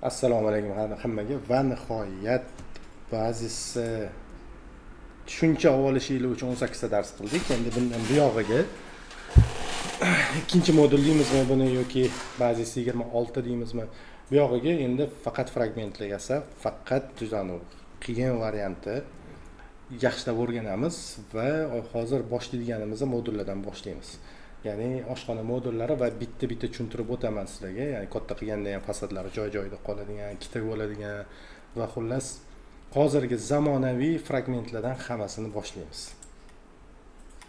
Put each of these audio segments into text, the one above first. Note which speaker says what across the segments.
Speaker 1: Assalomu alaykum hammaga va nihoyat ba'zisi tushuncha olishi uchun 18 ta dars qildik. Endi bundan buyog'iga ikkinchi modul deymizmi buni yoki ba'zisi 26 deymizmi? Buyog'iga endi faqat fragmentlar yasab, faqat qiyin varianti yaxshilab o'rganamiz va hozir boshlaydiganimizda modullardan boshlaymiz. Ya'ni oshxona modullari va bitta tushuntirib o'taman sizlarga. Ya'ni katta qilganda ham fasadlari joy-joyida qoladigan, ikkita bo'ladigan va xullas hozirgi zamonaviy fragmentlardan hammasini boshlaymiz.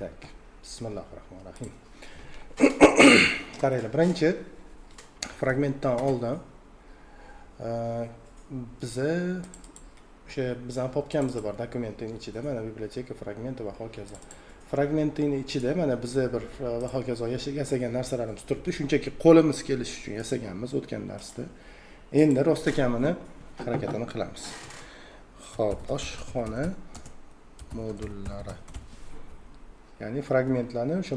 Speaker 1: Tak, bismillahirrohmanirrohim. Qaranglar, birinchi fragmentdan oldin bizning papkamizda bor, dokumentning ichida mana biblioteka fragmenti va hokazo. Fragmentning ichida mana biza bir va hokazo yasagan narsalarimiz turibdi. Shunchaki qo'limiz kelishi uchun yasaganmiz o'tgan darsda. Endi rostakamini harakatini qilamiz. Xo'p, oshxona modullari. Ya'ni fragmentlarni o'sha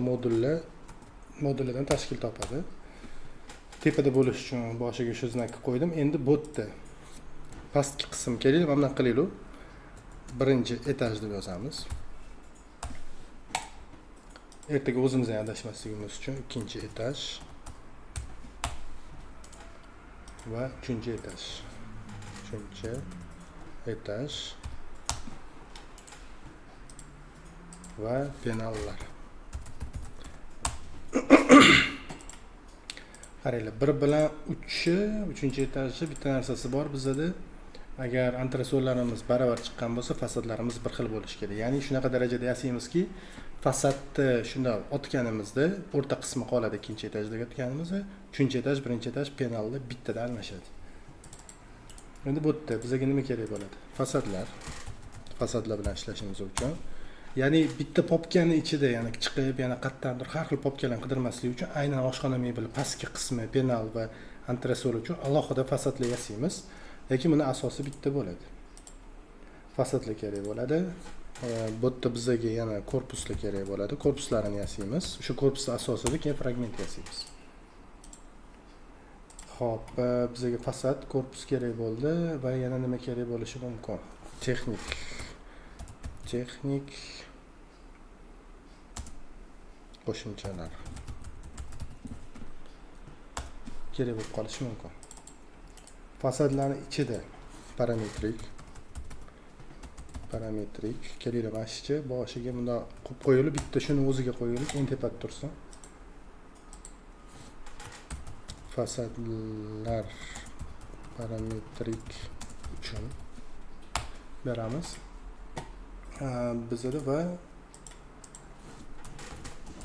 Speaker 1: modullardan tashkil topadi. Tepada bo'lish uchun boshiga shu znakni qo'ydim. Endi bu yerda pastki qism keladi, mana bunaqa qilaylik. Birinchi etaj deb yozamiz. Ertaga o'zimiz ham adashmasligimiz uchun ikkinchi etaj va uchinchi etaj. Uchinchi etaj va penallar. Qaranglar, 1 bilan 3-chi etajda bitta narsasi bor bizda. Agar antresollarimiz baravar chiqqan bo'lsa, fasadlarimiz bir xil bo'lishi kerak. Ya'ni shunaqa darajada yasaymizki, fasadni shunda otganimizda o'rta qismi qoladi, ikkinchi etajda yotganimizda, uchinchi etaj, birinchi etaj penalda bittada almashadi. Endi bu yerda bizga nima kerak bo'ladi? Fasadlar bilan ishlashimiz uchun. Ya'ni bitta popkani ichida, ya'ni chiqib, yana qayerdandir har xil popkalarni qidirmaslik uchun aynan oshxona mebeli pastki qismi, penal va antresol uchun alohida fasadlar yasaymiz. Lekin buni asosi bitta bo'ladi. Fasadlar kerak bo'ladi. Bu yerda bizga yana korpuslar kerak bo'ladi. Korpuslarini yasaymiz. Shu korpusning asosida keyin fragment yasaymiz. Xo'p, bizga fasad, korpus kerak bo'ldi va yana nima kerak bo'lishi mumkin? Texnik qo'shimchalar kerak bo'lib qolishi mumkin. Fasadlarning ichida parametrik kelinglar, mashchi boshiga bunda qo'yib qo'yilib, bitta shuni o'ziga qo'yilib, eng tepada tursin. Fasadlar parametrik uchun beramiz. Bizda va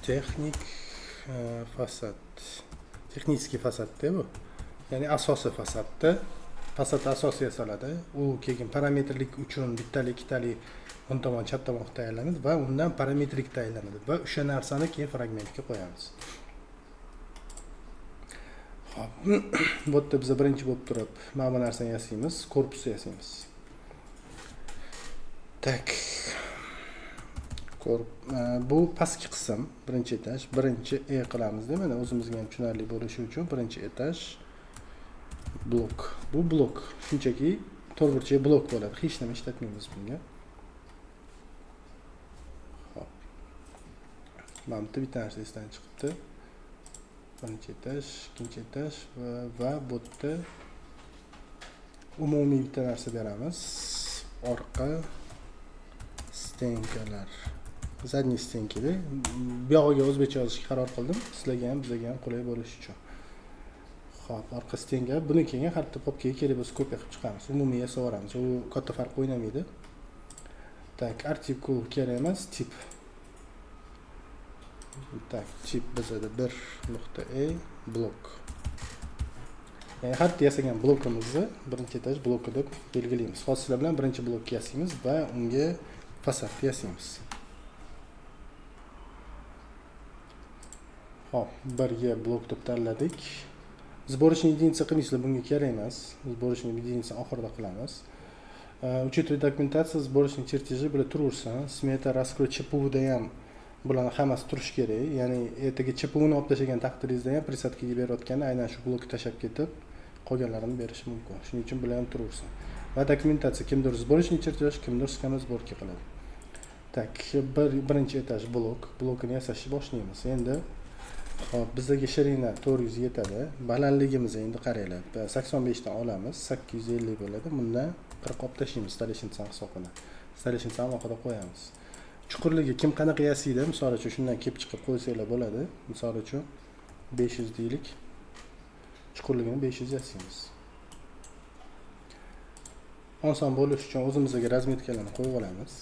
Speaker 1: texnik fasadda bu. Ya'ni asosiy fasadda fasad asosi yasaladi. U keyin parametrlik uchun bittalik, ikkitalik o'ng tomon, chap tomon tayyorlanadi va undan parametrik tayyorlanadi va o'sha narsani keyin fragmentga qo'yamiz. Xo'p, bu yerda biz birinchi bo'lib turib, mana bu narsani yasaymiz, korpusni yasaymiz. Tak. Bu pastki qism, birinchi etaj, birinchi qilamiz-da, mana o'zimizga ham tushunarli bo'lishi uchun birinchi etaj blok. Bu blok shunchaki to'rtburchak blok bo'ladi. Hech nima ishlatmaymiz bunga. Xo'p. Mana bu bitta narsa esdan chiqibdi. Birinchi etaj, ikkinchi etaj va bu yerda umumiy bitta narsa beramiz. Orqa stenkalar. Zadniy stenkada bu yog'iga o'zbekcha yozishga qaror qildim. Sizlarga ham, bizga ham qulay bo'lishi uchun. Xo'p, orqa stenka. Buni keyin har bitta popkaga kerak bo'lsa kopiya qilib chiqamiz. Umumiy yasab olamiz. U katta farq o'ynamaydi. Tak, artikul kerak emas, tip. Tak, tip bizda 1.e blok. Ya'ni har bitta yasagan blokimizni birinchi etaj bloki deb belgilaymiz. Hozir bilan birinchi blokni yasaymiz va unga fasad yasaymiz. Hop, birga blok deb tanladik. Сборочный единица qilmaysizlar, bunga kerak emas. Сборочный единица oxirida qilamiz. Учетывая документация, сборочный чертежи bilan turaversin. Smeta, раскрой ЧПУda ham bularning hammasi turish kerak. Ya'ni ertaga ЧПУni olib tashlagan taqdiringizda ham presadkaga berayotganda aynan shu blokni tashlab ketib, qolganlarini berishi mumkin. Shuning uchun bular ham turaversin. Va dokumentatsiya kimdir сборочный чертеж, kimdir sxema сборки qiladi. Tak, birinchi etaj blokini yasashni boshlaymiz. Endi hop, bizga shirina 400 yetadi. Balandligimizni endi qaranglar. 85 dan olamiz, 850 bo'ladi. Bundan 40 olib tashlaymiz installation hisobini. Installation alohida qo'yamiz. Chuqurligi kim qanaqa yasaydi? Misol uchun shundan kelib chiqib qo'ysanglar bo'ladi. Misol uchun 500 deylik. Chuqurligini 500 yasaymiz. Oson bo'lish uchun o'zimizga razmetkalarni qo'yib olamiz.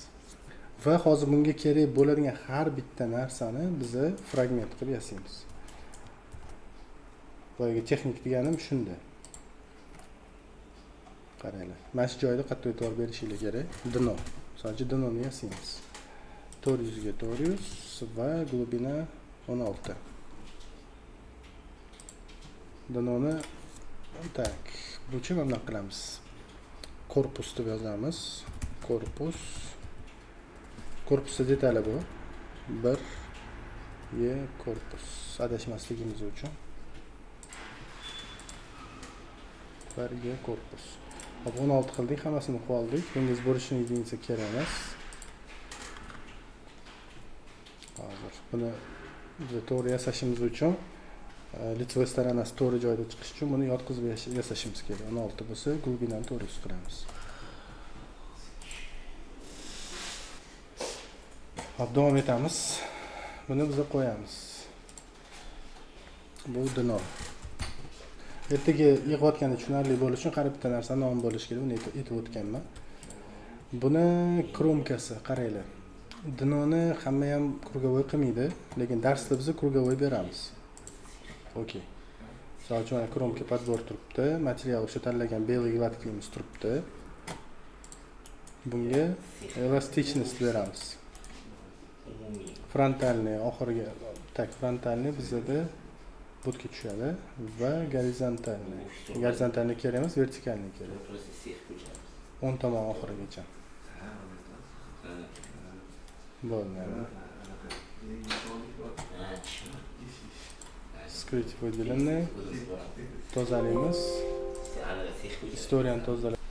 Speaker 1: Va hozir bunga kerak bo'ladigan har bitta narsani biz fragment qilib yasaymiz. Boyaga texnik deganim shunda. Qaranglar. Mana shu joyda qattiq e'tibor berishingiz kerak. Dno. Sadece dnoni yasaymiz. 400 ga 400 va glubina 16. Dnoni tak, bucha mana qilamiz. Korpus deb yozamiz. Korpusda detali bu. 1 ye korpus. Adashmasligimiz uchun. 1 ye korpus. Hop, 16 qildik, hammasini qo'yib oldik. Bunga сборочный единица kerak emas. Hozir buni biz to'g'ri yasashimiz uchun лицевой сторонasi to'g'ri joyda chiqish uchun buni yotqizib yasashimiz kerak. 16 bo'lsa, glubinani 400 qilamiz. Hop, davom etamiz. Buni biz qo'yamiz. Bu dno. Ertaga yig'ayotganda tushunarli bo'lishi uchun qarab bitta narsa nom bo'lishi kerak. Buni aytib o'tganman. Buni kromkasi, qaranglar. Dnoni hamma ham krugovoy qilmaydi, lekin darsda biz krugovoy beramiz. Okey. Misol uchun mana kromka podbor turibdi, material o'sha tanlagan belgi vatklimiz turibdi. Bunga elastichnost beramiz. Frontalniy oxiriga tak frontalniy bizda budga tushadi va gorizontalniy. Gorizontalniy kerak emas, vertikalniy kerak. 10 tomon oxirigacha. Bo'ladi. Скрыть выделенные. Tozalaymiz. Istoriyani tozalaymiz.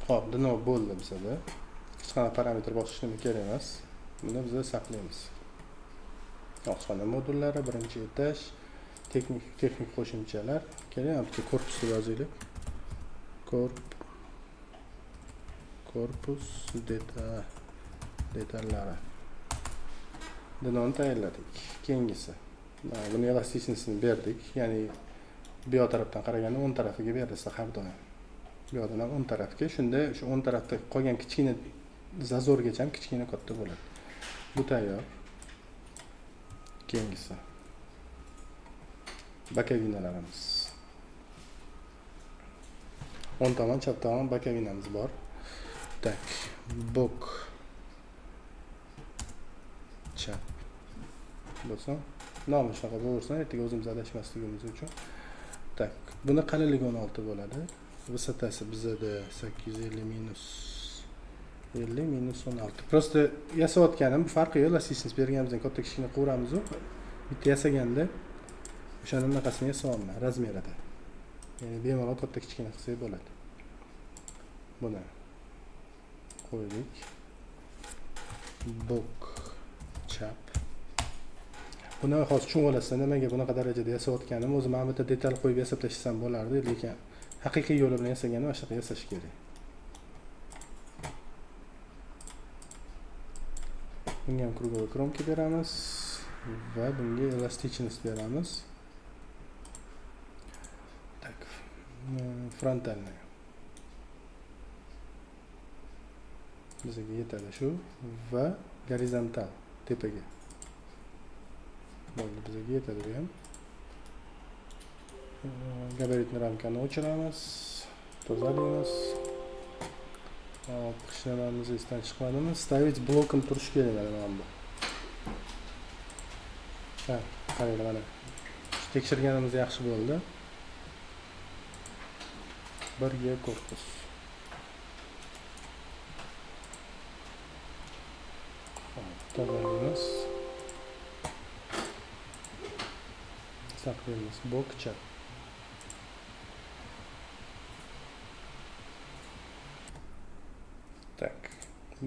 Speaker 1: Xo'p, dno bo'ldi bizda. Hech qanday parametr bosishni kerak emas. Buni biz saqlaymiz. Oshxona modullari, birinchi etaj, texnik qo'shimchalar. Kerak, korpusni yozaylik. Korpus detallari. Dnoni tayyorladik. Keyingisi. Buni elastichnisini berdik. Ya'ni bu yoq tarafdan qaraganda 10 tarafiga berilsa har doim. Bu yoqdan ham 10 tarafga, shunda o'sha 10 tarafda qolgan kichkina zazorgacha ham kichkina katta bo'ladi. Bu tayyor. Keyingisi. Bokovinalarimiz. 10 tomon, chap tomon bokovinamiz bor. Tak, bok chap bo'lsa, nomi shunaqa bo'laversin, ertaga o'zimiz adashmasligimiz uchun. Tak, buni qalinligi 16 bo'ladi. Vысотasi bizda 850 minus 50 minus 16. Prosta yasayotganim farqi yo'q, elastichnost berganimizdan katta kichkina quramiz u. Bitta yasaganda o'shaning bunaqasini yasayapman razmerida. Ya'ni bemalol katta kichkina qilsak bo'ladi. Buni qo'ydik. Bok chap. Buni hozir tushunib olasizlar, nimaga bunaqa darajada yasayotganim. O'zim mana bu yerda detal qo'yib yasab tashlasam bo'lardi, lekin haqiqiy yo'li bilan yasaganda mana shunaqa yasash kerak. Bunga ham krugovoy kromka beramiz va bunga elastichnost beramiz. Tak, frontalniy. Bizga yetadi shu va gorizontal tepaga. Bo'ldi, bizga yetadi bu ham. Gabaritni ramkani o'chiramiz, tozalaymiz. Hop, qishnalarimiz esdan chiqmadimi? Stavить blokim turish kerak mana bu. Ha, qaranglar mana. Tekshirganimiz yaxshi bo'ldi. 1 ga korpus. Tozalaymiz. Saqlaymiz. Bok chap. Tak.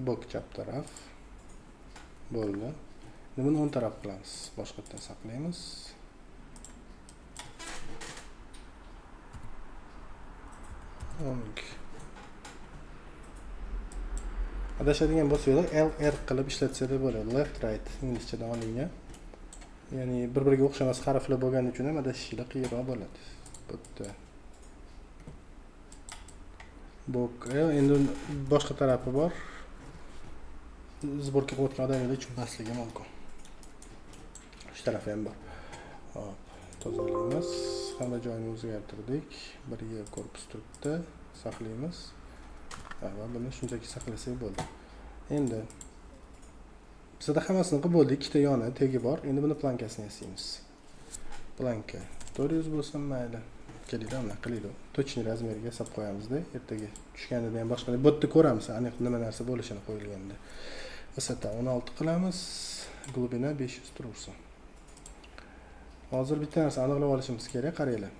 Speaker 1: Bok chap taraf. Bo'ldi. Buni o'ng taraf qilamiz. Boshqatdan saqlaymiz. Adashadigan bo'lsangiz LR qilib ishlatsanglar bo'ladi. Left right inglizchadan olingan. Ya'ni bir-biriga o'xshamas harflar bo'lgani uchun ham adashishlar qiyinroq bo'ladi. Bitta. Bok, endi boshqa tarafi bor. Zborka qilayotgan odamlar tushunmasligi mumkin. Shu tarafi ham bor. Hop, tozalaymiz. Hamma joyini o'zgartirdik. Biriga korpus turibdi. Saqlaymiz. Va buni shunchaki saqlasak bo'ldi. Endi bizda hammasini qilib bo'ldik. Ikkita yoni, tegi bor. Endi buni plankasini yasaymiz. Planka 400 bo'lsa mayli. Kelinglar, mana qilaylik. Точный razmeriga yasab qo'yamiz-da. Ertaga tushganida ham boshqa bu yerda ko'ramiz, aniq nima narsa bo'lishini qo'yilganda. Vысота 16 qilamiz. Glubina 500 tursin. Hozir bitta narsa aniqlab olishimiz kerak, qaranglar.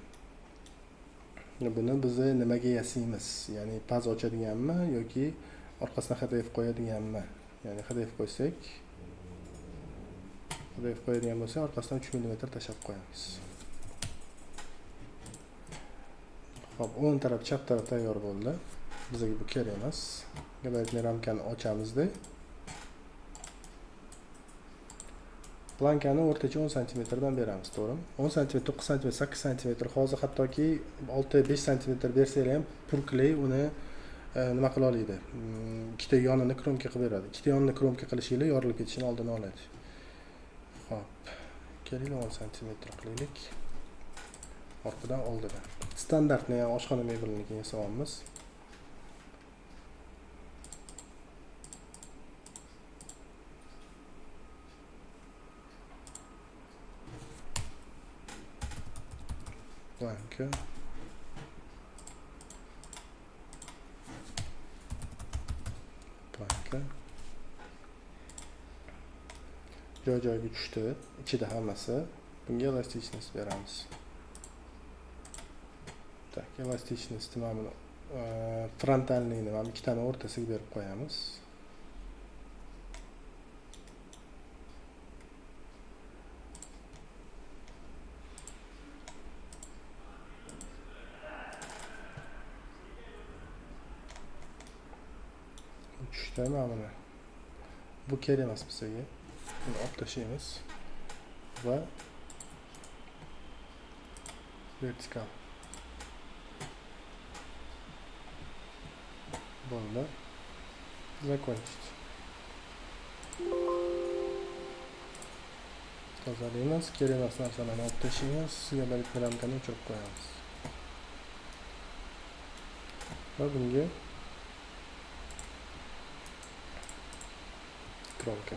Speaker 1: Buni biz nimaga yasaymiz? Ya'ni paz ochadiganmi yoki orqasidan HDF qo'yadiganmi? Ya'ni HDF qo'ysak, HDF qo'yadigan bo'lsa, orqasidan 3 mm tashab qo'yamiz. Hop, o'ng taraf, chap taraf tayyor bo'ldi. Bizga bu kerak emas. Gabaritli ramkani ochamiz-da. Plankani o'rtacha 10 cm dan beramiz, to'g'rimi? 10 cm, 9 cm, 8 cm, hozir hattoki 6-5 cm bersanglar ham purklay uni nima qila oladi? Ikkita yonini kromka qilib beradi. Ikkita yonini kromka qilishinglar yorilib ketishini oldini oladi. Hop, kelinglar 10 cm qilaylik. Orqadan oldidan. Standartni ham oshxona mebelini yasaymiz. Planka. Planka. Joy-joyiga tushdi. Ichida hammasi. Bunga elastichnost beramiz. Tak, elastichnost mana frontalniyni mana ikkitani o'rtasiga berib qo'yamiz. Mana bu kerak emas bizga. Buni olib tashlaymiz va vertikal bo'ldi. Закончить. Tozalaymiz, kerak emas narsalarni olib tashlaymiz, gabaritli ramkani o'chirib qo'yamiz. Va bunga kromka.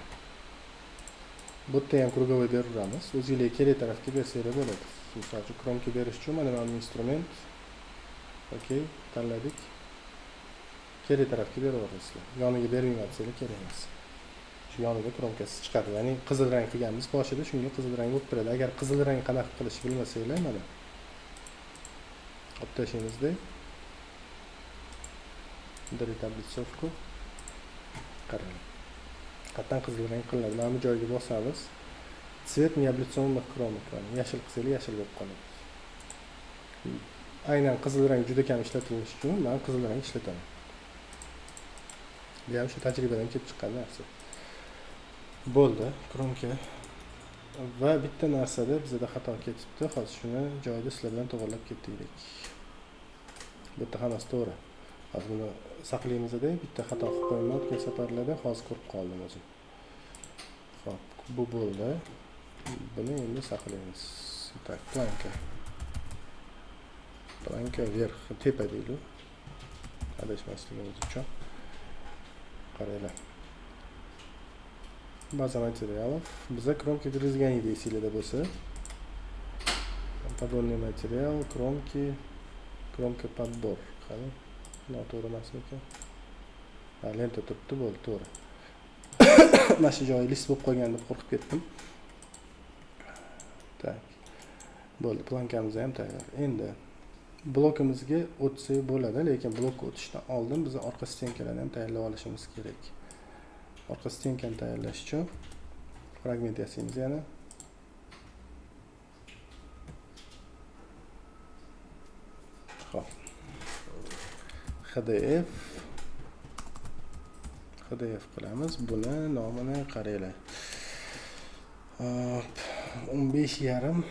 Speaker 1: Bu yerda ham krugovoy beramiz. O'zingizga kerak tarafga bersanglar bo'ladi. Misol uchun kromka berish uchun mana bu instrument. Okey, tanladik. Kerak tarafga beraverasizlar. Yoniga bermayapsizlar, kerak emas. Shu yonida kromkasi chiqadi. Ya'ni qizil rang qilganmiz, boshida shunga qizil rang bo'lib turadi. Agar qizil rang qanaqa qilishni bilmasanglar, mana olib tashlaymizda. Dari tablitsovku. Qarang. Qatdan qizil rang qilinadi. Mana bu joyga bosamiz. Цвет необлицованных кромок. Yashil qilsanglar yashil bo'lib qoladi. Aynan qizil rang juda kam ishlatilinishi uchun men qizil rang ishlataman. Bu ham shu tajribadan kelib chiqqan narsa. Bo'ldi, kromka. Va bitta narsada bizda xato ketibdi. Hozir shuni joyida sizlar bilan to'g'rilab ketdik. Bu yerda hammasi to'g'ri. Hozir buni saqlaymizda bitta xato qilib qo'yman o'tgan safarlarda, hozir ko'rib qoldim o'zim. Xo'p, bu bo'ldi. Buni endi saqlaymiz. Tak, planka. Planka verx, tepa deydi. Adashmasligimiz uchun. Qaranglar. Baza materialov. Biza kromka грызгани deysizlar bo'lsa. Подборный материал, кромки, кромка подбор. Qani, noto'g'ri emasmi ekan? Ha, lenta turibdi, bo'ldi, to'g'ri. Mana shu joyi list bo'lib qolgan deb qo'rqib ketdim. Tak. Bo'ldi, plankamiz ham tayyor. Endi blokimizga o'tsak bo'ladi, lekin blokka o'tishdan oldin biz orqa stenkalarni ham tayyorlab olishimiz kerak. Orqa stenkani tayyorlash uchun fragment yasaymiz yana. Xo'p. HDF qilamiz. Buni nomini qaranglar. 15,5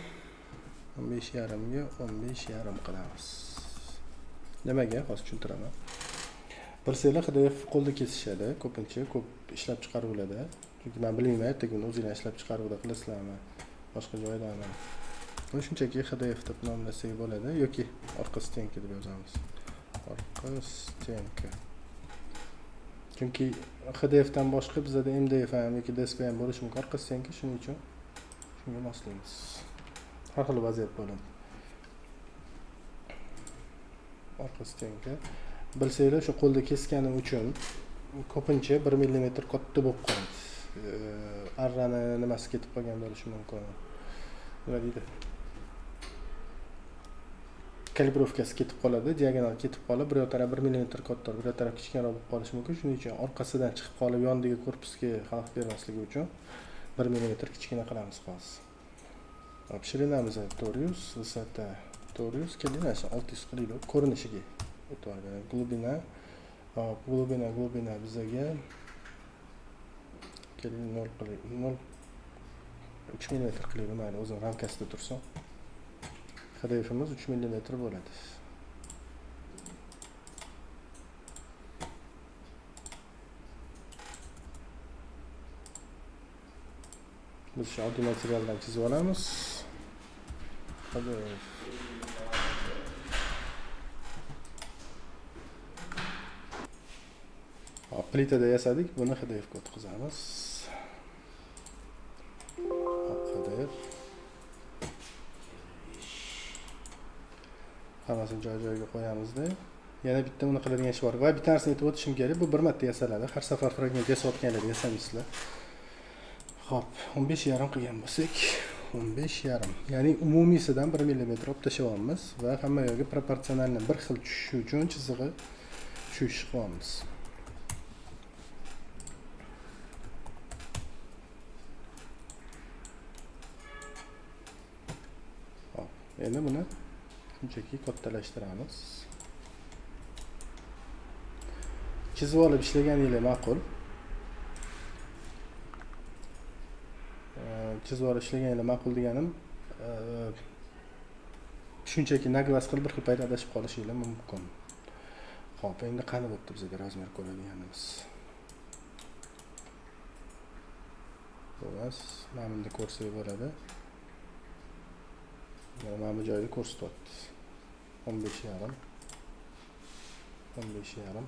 Speaker 1: 15,5 ga 15,5 qilamiz. Nimaga? Hozir tushuntiraman. Bilsanglar, HDF qo'lda kesishadi, ko'pincha ko'p ishlab chiqaruvlarda. Chunki men bilmayman, ertaga uni o'zinglar ishlab chiqaruvda qilasizlarmi, boshqa joydami. Buni shunchaki HDF deb nomlasak bo'ladi yoki orqa stenka deb yozamiz. Orqa stenka. Chunki HDF dan boshqa bizda MDF ham yoki DSP ham bo'lishi mumkin. Orqa stenka shuning uchun shunga moslaymiz. Har xil vaziyat bo'ladi. Orqa stenka. Bilsanglar, shu qo'lda kesganim uchun ko'pincha 1 mm katta bo'lib qoladi. Arrani nimasi ketib qolgan bo'lishi mumkin. Nima deydi? Kalibrovkasi ketib qoladi, diagonal ketib qolib, bir taraf 1 mm katta, bir taraf kichikroq bo'lib qolishi mumkin. Shuning uchun orqasidan chiqib qolib, yondagi korpusga xalaqit bermasligi uchun 1 mm kichkina qilamiz hozir. Hop, shirinamiz 400, vысота 400, kelinglar 600 qilaylik ko'rinishiga. Glubina, hop, glubina bizaga keling 0 qilaylik. 3 mm qilaylik, mayli, o'zim ramkasida tursin. HDFimiz 3 mm bo'ladi. Biz shu oddiy materialdan chizib olamiz. HDF. Hop, plitada yasadik, buni HDF ga o'tkazamiz. Hop, HDF. Hammasini joy-joyiga qo'yamizda. Yana bitta buni qiladigan ish bor. Va bitta narsani aytib o'tishim kerak. Bu bir marta yasaladi. Har safar fragment yasayotganlarda yasamaysizlar. Hop, 15,5 qilgan bo'lsak, 15,5. Ya'ni umumiysidan 1 mm olib tashlayapmiz va hamma yo'lga proporsionalni bir xil tushishi uchun chizig'i shu ish qilyapmiz. Hop, endi buni shunchaki kattalashtiramiz. Chizib olib ishlaganingiz ma'qul. Chizib olib ishlaganingiz ma'qul deganim, shunchaki naglas qilib bir xil payt adashib qolishingiz mumkin. Xo'p, endi qani bo'pti bizga razmer ko'radiganimiz. Xo'sh, mana bunda ko'rsak bo'ladi. Mana bu joyda ko'rsatyapti. 15,5. 15,5.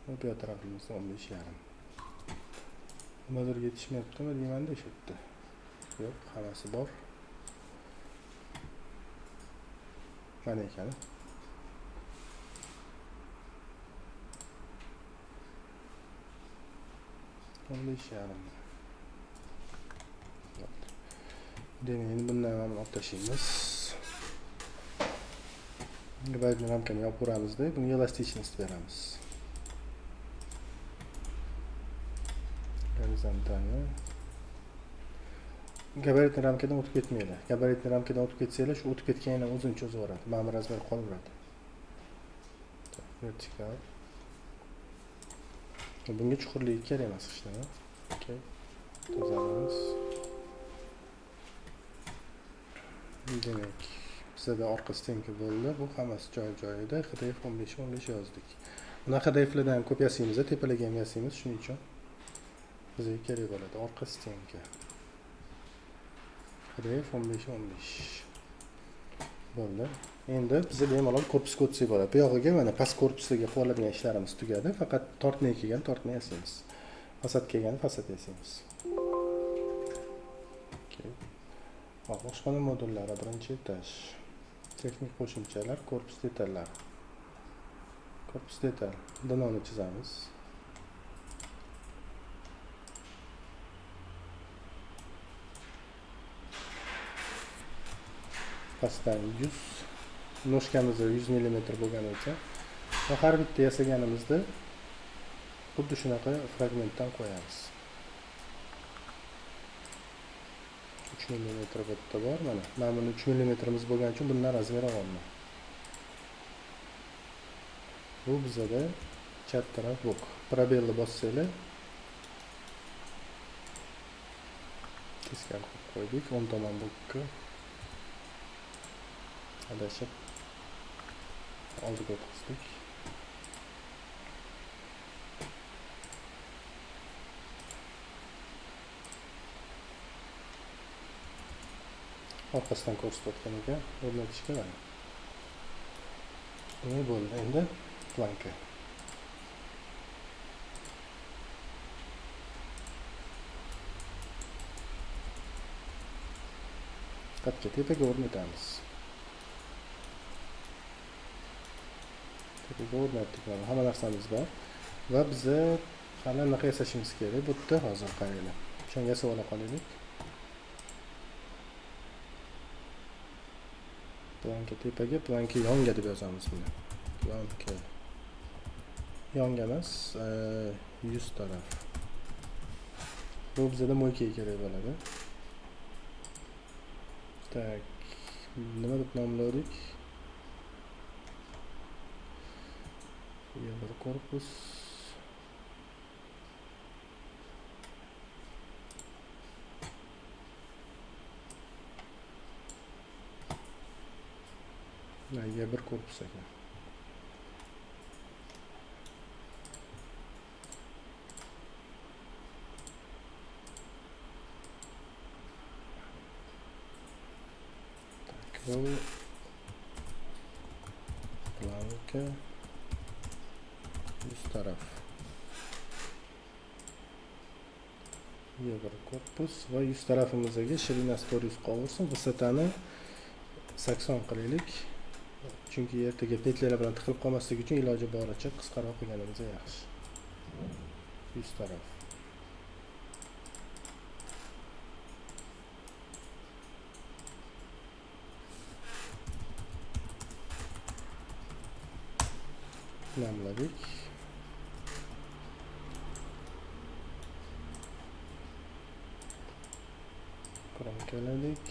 Speaker 1: Bu tarafimizda 15,5. Nimadir yetishmayaptimi deymanda shu yerda. Yo'q, hammasi bor. Mana ekan. Demak, bundan ham olib tashlaymiz. Gabaritni ramkani yopib ko'ramizda, bunga elastichnost beramiz. Horizontalni. Gabaritni ramkadan o'tib ketmaydi. Gabaritni ramkadan o'tib ketsanglar, shu o'tib ketganini o'zini cho'zib yuboradi. Mana bu razmer qolaveradi. Vertikal. Bunga chuqurlik kerak emas hech nima. Okay. Tozalamiz. Demak, bizda orqa stenka bo'ldi. Bu hammasi joy-joyida. HDF 15 yozdik. Buni HDFlardan ko'p yasaymiz, tepalarga ham yasaymiz, shuning uchun bizga kerak bo'ladi orqa stenka. HDF 15 bo'ldi. Endi bizga bemalol korpusga o'tsak bo'ladi. Bu yog'iga mana past korpuslarga qo'yiladigan ishlarimiz tugadi. Faqat tortni kelgan tortni yasaymiz. Fasad kelgan fasad yasaymiz. Okay. Hop, boshqona modullari birinchi etaj. Texnik qo'shimchalar, korpus detallari. Korpus detal. Dinoni chizamiz. pastdan 100, no'shkamiz 100 mm bo'lgani uchun va har bitta yasaganimizda xuddi shunaqa fragmentdan qo'yamiz. 3 mm bu yerda bor mana. Men buni 3 mm bo'lgani uchun bundan razmer olaman. Bu bizada chat taraf bok. Probelni bossanglar teskari qilib qo'ydik. O'ng tomon bokka adashib oldiga o'tkazdik. Orqasidan ko'rsatgan ekan, o'rnatishga mana. Ne bo'ldi endi planka. Qatga tepaga o'rnatamiz. Tepaga o'rnatdik mana, hamma narsamiz bor. Va biza hali anaqa yasashimiz kerak. Bu yerda hozir qaranglar. Shunga yasab ola qolaylik. Planka tepaga, planka yonga deb yozamiz buni. Planka yonga emas, 100 taraf. Bu bizda mo'ykaga kerak bo'ladi. Tak, nima deb nomladik? Bir korpus. Ya bir korpus ekan. Tak, bu planka 100 taraf. Bir korpus va 100 tarafimizga shirinasi 400 qolsin. Vысотani 80 qilaylik. Chunki ertaga petlelar bilan tiqilib qolmasligi uchun iloji boricha qisqaroq qilganimiz yaxshi. 100 taraf. Namladik. Krankaladik.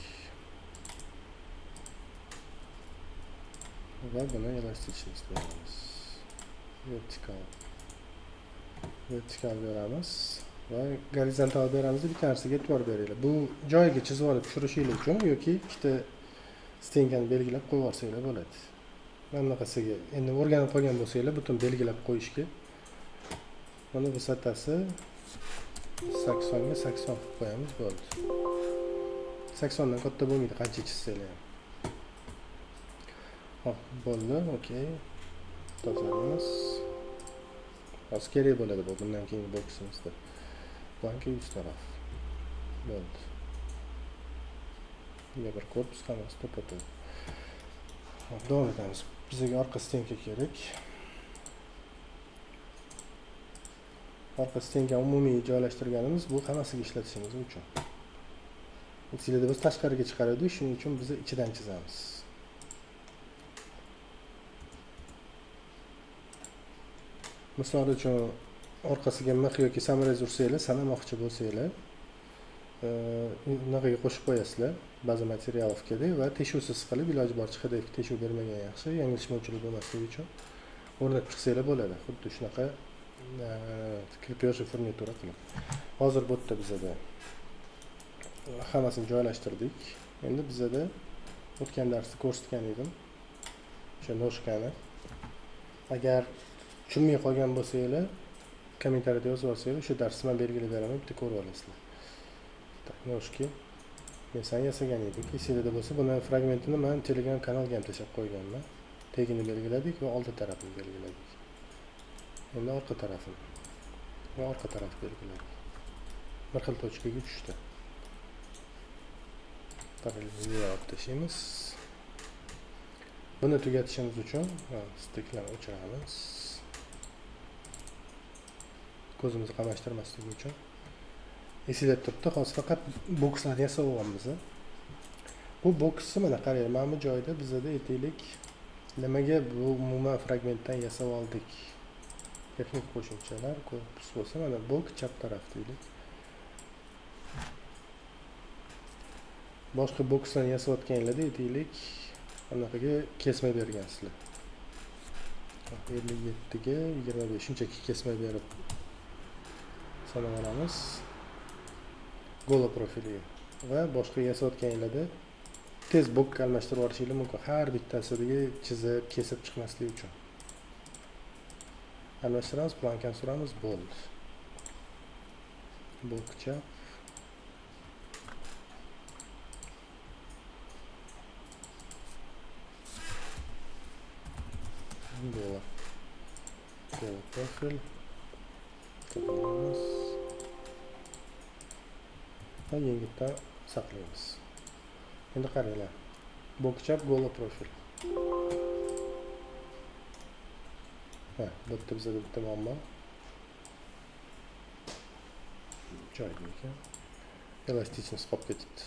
Speaker 1: Va buni elastikni istaymiz. Vertikal beramiz va gorizontal beramiz. Bitta narsaga e'tibor beringlar. Bu joyiga chizib olib tushirishingiz uchun yoki ikkita stenkani belgilab qo'yib yuborsanglar bo'ladi. Mana bunaqasiga endi o'rganib qolgan bo'lsanglar, butun belgilab qo'yishga. Buni vысотasi 80 ga 80 qilib qo'yamiz, bo'ldi. 80 dan katta bo'lmaydi, qancha chizsanglar ham. Hop, bo'ldi, okey. Tozalamiz. Hozir kerak bo'ladi bu bundan keyingi boksimizda. Planka 100 taraf. Bo'ldi. Ya bir korpus hammasi to'patib. Hop, davom etamiz. Bizga orqa stenka kerak. Orqa stenka umumiy joylashtirganimiz bu hammasiga ishlatishimiz uchun. Sizlarda biz tashqariga chiqardik, shuning uchun biz ichidan chizamiz. Misol uchun orqasiga mix yoki samarez ursanglar, sanamoqchi bo'lsanglar, naqaga qo'shib qo'yasizlar. Ba'zi materialovkada va teshuvsiz qilib iloji boricha hidayki teshuv bermagan yaxshi, yanglishmovchilik bo'lmasligi uchun o'rnatib chiqsanglar bo'ladi. Xuddi shunaqa krepyoj furnitura qilib. Hozir bu yerda bizda hammasini joylashtirdik. Endi bizda o'tgan darsda ko'rsatgan edim. O'sha noshkani. Agar tushunmay qolgan bo'lsanglar, kommentariyada yozib olsanglar, shu darsni men belgilab beraman, bitta ko'rib olasizlar. Tak, noshki. Men san yasagan edik. Sizlarda bo'lsa, buni fragmentini men Telegram kanalga ham tashlab qo'yganman. Tegini belgiladik va oldi tarafini belgiladik. Endi orqa tarafini va orqa taraf belgiladik. Bir xil tochkaga tushdi. Parallelni olib tashlaymiz. Buni tugatishimiz uchun steklarni o'chiramiz. Ko'zimizni qamashtirmasligi uchun. Esingizda turibdi, hozir faqat bokslarni yasab olamiz. bu boksni mana qarang, mana bu joyda bizada aytaylik nimaga bu umuman fragmentdan yasab oldik. Texnik qo'shimchalar korpus bo'lsa mana bok chap taraf deylik. Boshqa boksdan yasayotganlarda aytaylik anaqaga kesma bergansizlar. 57 ga 25 shunchaki kesma berib sanab olamiz. Gola profiliga va boshqa yasayotganlarda tez bokka almashtirib olishingiz mumkin. Har bittasiga chizib, kesib chiqmasligi uchun. Almashtiramiz, plankani suramiz, bo'ldi. Bokcha gola. Gola profil. Tablaymiz. Va yengitdan saqlaymiz. Endi qaranglar. Bokchap gola profil. Ha, bu yerda bizada bitta muammo. Joyda ekan. Elastichность qolib ketibdi.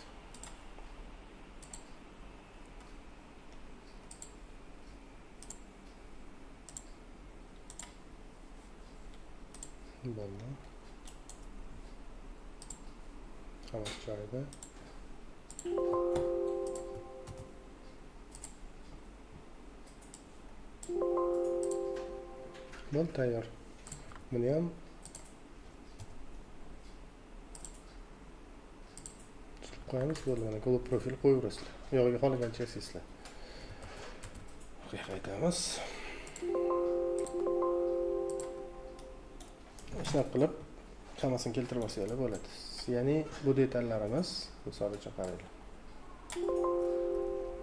Speaker 1: Bo'ldi. Hammasi joyida. Bo'ldi, tayyor. Buni ham surib qo'yamiz, bo'ldi. Mana gola profil qo'yaverasizlar. Yog'iga xohlagancha yasaysizlar. Qaytamiz. Shunaqa qilib hammasini keltirib olsanglar bo'ladi. Ya'ni bu detallarimiz, misol uchun qaranglar.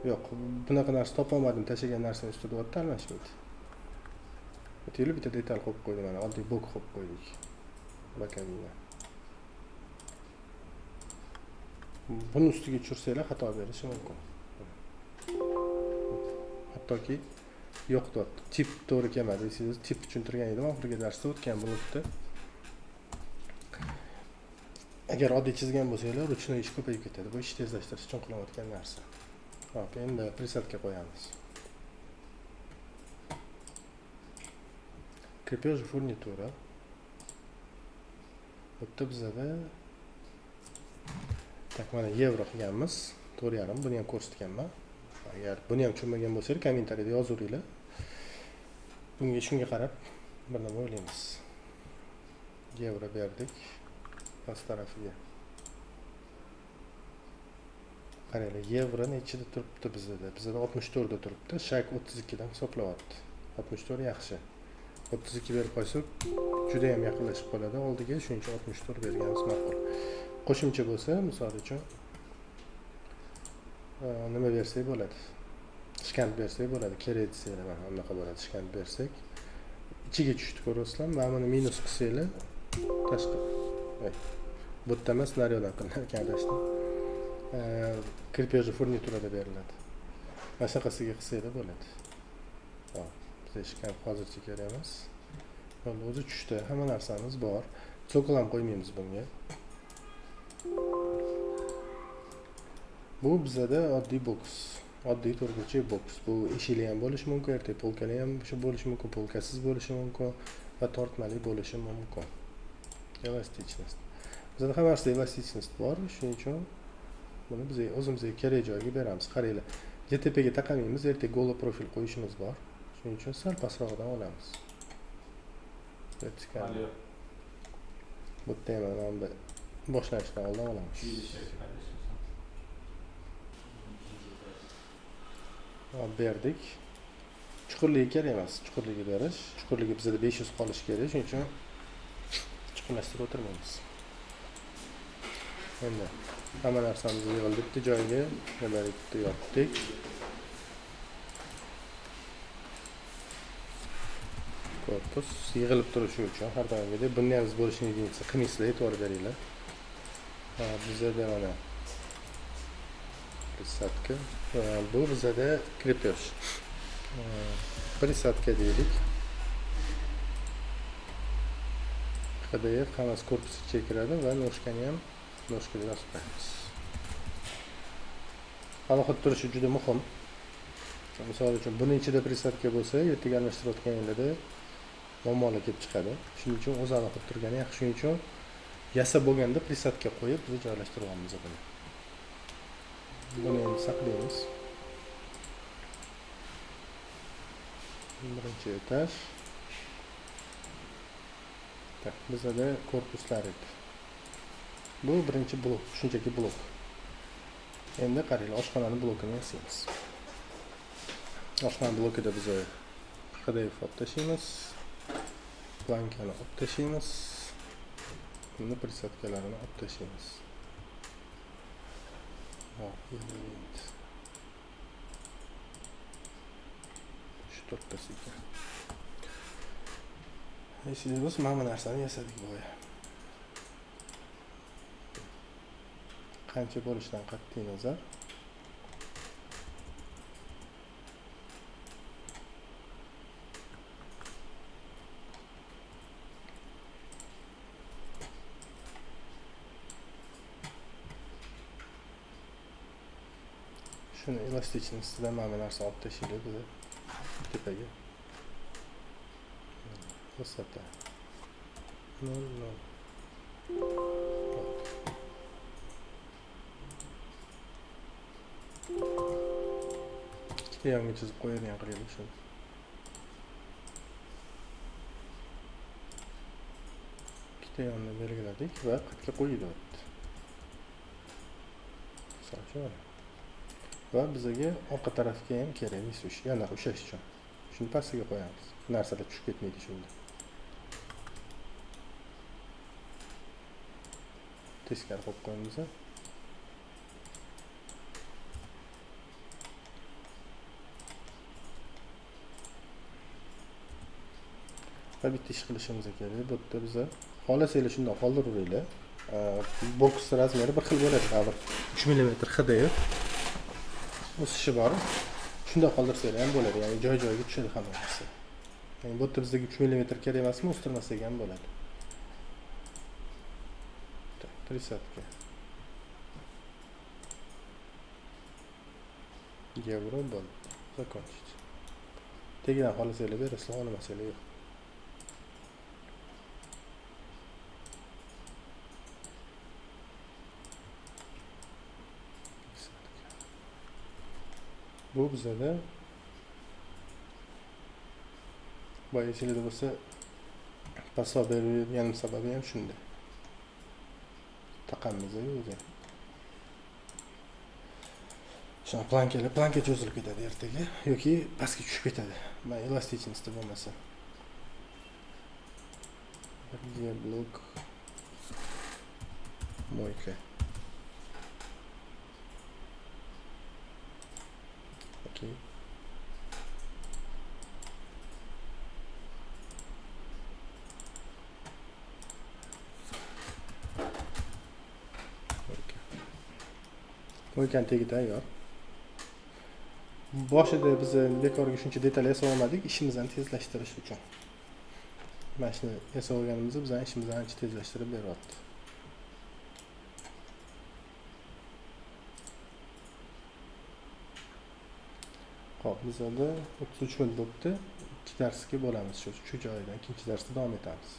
Speaker 1: Yo'q, bunaqa narsa topolmadim, tashlagan narsani ustida o'tda almashmaydi. Aytaylik, bitta detal qo'yib qo'ydim, mana oddiy bok qo'yib qo'ydik. Bokamina. Buni ustiga tushirsanglar xato berishi mumkin. Hattoki yo'q deyapti. Tip to'g'ri kelmadi. Siz tip tushuntirgan edim oxirgi darsda o'tgan bulutda. Agar oddiy chizgan bo'lsanglar, ruchnoy ish ko'payib ketadi. Bu ish tezlashtirish uchun qilayotgan narsa. Hop, endi presetga qo'yamiz. Крепеж furnitura. Bu yerda bizada tak mana yevro qilganmiz. 4.5 buni ham ko'rsatganman. Agar buni ham tushunmagan bo'lsangiz, kommentariyada yozaveringlar. Bunga shunga qarab bir nima o'ylaymiz. Yevro berdik. Past tarafiga. Qaranglar, yevro nechida turibdi bizda? Bizda 64 da turibdi. Shak 32 dan hisoblayapti. 64 yaxshi. 32 berib qo'ysak, juda ham yaqinlashib qoladi oldiga, shuning uchun 64 berganimiz ma'qul. Qo'shimcha bo'lsa, misol uchun nima bersak bo'ladi? Shkant bersak bo'ladi. Kerak desanglar, mana bunaqa bo'ladi. Shkant bersak, ichiga tushdi ko'rasizlar. Mana buni minus qilsanglar, tashqi. Bu yerda emas, naryodan qilingan adashdim. Krepej furniturada beriladi. Mana shunaqasiga qilsanglar bo'ladi. Hop, biz shkant hozircha kerak emas. O'zi tushdi, hamma narsamiz bor. So'kol ham qo'ymaymiz bunga. Bu bizada oddiy boks. Oddiy to'rtburchak boks. Bu eshikli ham bo'lishi mumkin, ertak polkali ham bo'lishi mumkin, polkasiz bo'lishi mumkin va tortmali bo'lishi mumkin. Elastichность. Bizda hammasida elastichность bor, shuning uchun buni biz o'zimizga kerak joyga beramiz. Qaranglar, GTPga taqamaymiz, ertak gola profil qo'yishimiz bor. Shuning uchun sal pastroqdan olamiz. Vertikal. Bu yerda ham mana boshlashdan oldin olamiz. Berdik. Chuqurligi kerak emas, chuqurligi berish. Chuqurligi bizda 500 qolish kerak, shuning uchun chuqurlashtirib o'tirmaymiz. Endi hamma narsamiz yig'ildi bitta joyga, nimalikda yotdik. Korpus yig'ilib turishi uchun har doimgidek bunday ham bo'lishini qilmaysizlar, e'tibor beringlar. Bizda mana prisatka. Bu bizada krepej. Prisatka deylik. HDF hammasi korpus ichiga kiradi va noshkani ham noshkaga yozib qo'yamiz. alohida turishi juda muhim. Misol uchun buni ichida prisadka bo'lsa, ertaga almashtirayotganingizda muammolar kelib chiqadi. Shuning uchun o'zi alohida turgani yaxshi. Shuning uchun yasab bo'lganda prisadka qo'yib biz joylashtiryapmiz buni. Buni endi saqlaymiz. Birinchi etaj. Bizda korpuslar edi. Bu birinchi blok, shunchaki blok. Endi qaranglar, oshxonaning blokini yasaymiz. Oshxona blokida biz HDF olib tashlaymiz. Plankani olib tashlaymiz. Buni prisatkalarini olib tashlaymiz. Shu to'rttasi ekan. Biz mana bu narsani yasadik bo'ya. Qancha bo'lishidan qat'iy nazar shuni elastikni ustidan mana bu narsani olib tashlaylik biz tepaga. Vысота 0,0. Ikkita yonga chizib qo'yadigan qilaylik shuni. Ikkita yonni belgiladik va qatga qo'yilyapti. Va bizga orqa tarafga ham kerak ish, yana ushlash uchun. Shuni pastiga qo'yamiz. Narsalar tushib ketmaydi shunda. Teskari qo'yib qo'yamiz. Va bitta ish qilishimiz kerak. Bu yerda biz xohlasanglar shunday qoldiravering. Boks razmeri bir xil bo'ladi, baribir 3 mm HDF o'sishi bor. Shunday qoldirsanglar ham bo'ladi, ya'ni joy-joyiga tushadi hamma narsa. Ya'ni bu yerda bizga 3 mm kerak emasmi, o'stirmasak ham bo'ladi. Приsadka. Евро bo'ldi. Закончить. Tegidan xohlasanglar berasizlar, olmasanglar yo'q. Bu bizada boyagida bo'lsa pasoq berganimiz sababi ham shunda. Taqamiz o'zi. Shuna planka cho'zilib ketadi ertaga yoki pastga tushib ketadi. Men elastikchisi bo'lmasa. Birga blok moyka. Okay. Mo'ykan tegi tayyor. Boshida biz bekorga shuncha detal yasab olmadik, ishimizni tezlashtirish uchun. Mana shuni yasab olganimizda bizning ishimizni ancha tezlashtirib beryapti. Xo'p, bizda 33 minut bo'libdi. 2 darsga bo'lamiz shu joyidan. Ikkinchi darsda davom etamiz.